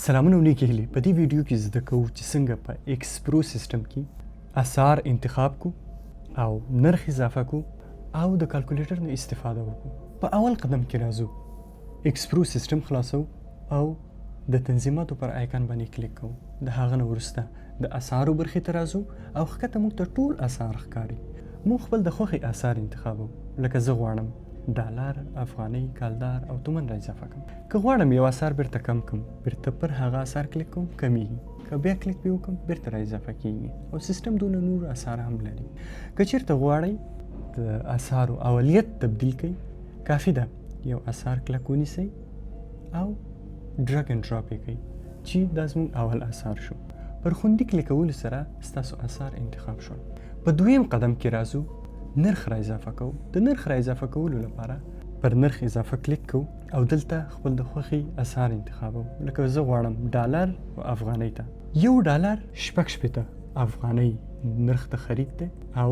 سلامونه نیکی هیلې. په دې ویډیو کې زده کوو چې څنګه په ایکسپرو سیستم کې اسعار انتخاب کو او نرخ اضافه کو او د کالکولیټر نه استفاده وکړو. په اول قدم کې راځو ایکسپرو سیستم خلاصو او د تنظیماتو پر آیکن باندې کلیک کوو. د هغه نه وروسته د اسعارو برخې ته راځو او ښکته موږ ته ټول اسعار ښکاري. موږ خپل د خوښې اسعار انتخابو. لکه زه غواړم ډالر، افغانۍ، کلدار او تومن را اضافه کړم. که غواړم یو اسعار بیرته کم کړم، بیرته پر هغه اسعار کلیک کوم، کمیږي. که بیا کلیک پې وکړم بیرته را اضافه کیږي او سیستم دونه نور اسعار هم لري. که چیرته غواړئ د اسعارو اولیت تبدیل کړئ، کافي ده یو اسعار کلک ونیسئ او ډرګ اینډ ډراپ یې کړئ چې دا زموږ اول اسعار شو. پر خوندي کلیکولو سره ستاسو اسعار انتخاب شول. په دویم قدم کې راځو نرخ را اضافه کوو. د نرخ را اضافه کولو لپاره پر نرخ اضافه کلیک کوو او دلته خپل د خوښې اسعار انتخابو. لکه زه غواړم ډالر او افغانۍ ته. یو ډالر 6.5 افغانۍ نرخ ته خرید دی او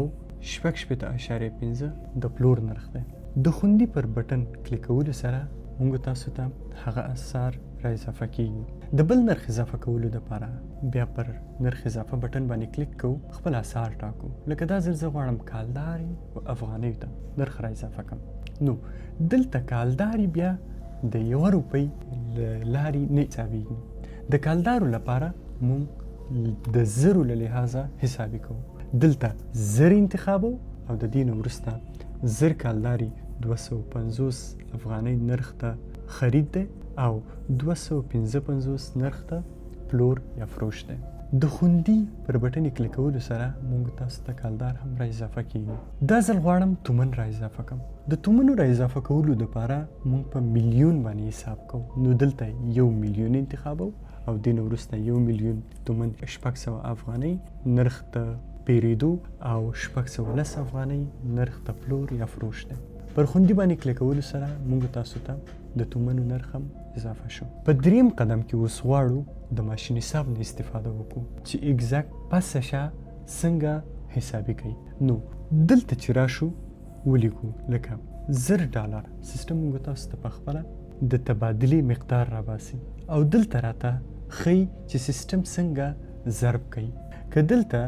6.5 د پلور نرخ دی. د خوندي پر بټن کلیکولو سره موږ تاسو ته هغه اسعار را اضافه کیږي. د بل نرخ اضافه کولو لپاره بیا پر نرخ اضافه بټن باندې کلیک کوو، خپل اسعار ټاکو. لکه دا ځل زه غواړم کالداري او افغانۍ ته نرخ را اضافه کړم. نو دلته کالداري بیا د 1 روپۍ لارې نه حسابیږي. د کالدارو لپاره موږ د زرو له لحاظه حسابي کوو. دلته زر انتخابو او د دې نه وروسته زر کالداري 250 افغانۍ نرخ ته خرید دی او 255 نرخ ته پلور یا فروش دی. د خوندي پر بټن کلیکولو سره موږ تاسو ته کالدار هم را اضافه کیږي. دا ځل غواړم تومن را اضافه کړم. د تومنو را اضافه کولو لپاره موږ په میلیون باندې حساب کوو. نو دلته 1 میلیون انتخابو او دې نه وروسته 1 میلیون تومن 600 افغانۍ نرخ ته پیریدو او 610 افغانۍ نرخ ته پلور یا فروش دی. پر خوندي باندې کلیکولو سره موږ تاسو ته د تومنو نرخ هم اضافه شو. په دریم قدم کې اوس غواړو د ماشین حساب نه استفاده وکړو چې ایگزیکټ پسشه څنګه حسابي کوي. نو دلته چې راشو ولیکو لکه 1000 ډالر. سیستم موږ تاسو ته پخپله د تبادلې مقدار راباسي او دلته راته ښیي چې سیستم څنګه ضرب کوي. که دلته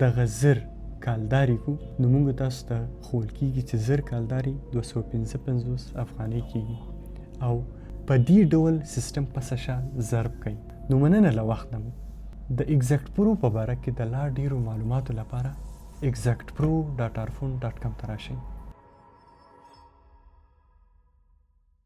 دغه 1000 کالداري کو نو موږ تاسو ته ښوول کیږي چې 1000 کالداري 255 افغانۍ کیږي او په دې ډول سیستم پسشه ضرب کوي. نو مننه له وخت مو. د ایگزیکټ پرو په باره کې د لا ډیرو معلوماتو لپاره exectpro.arfon.com ته راشئ.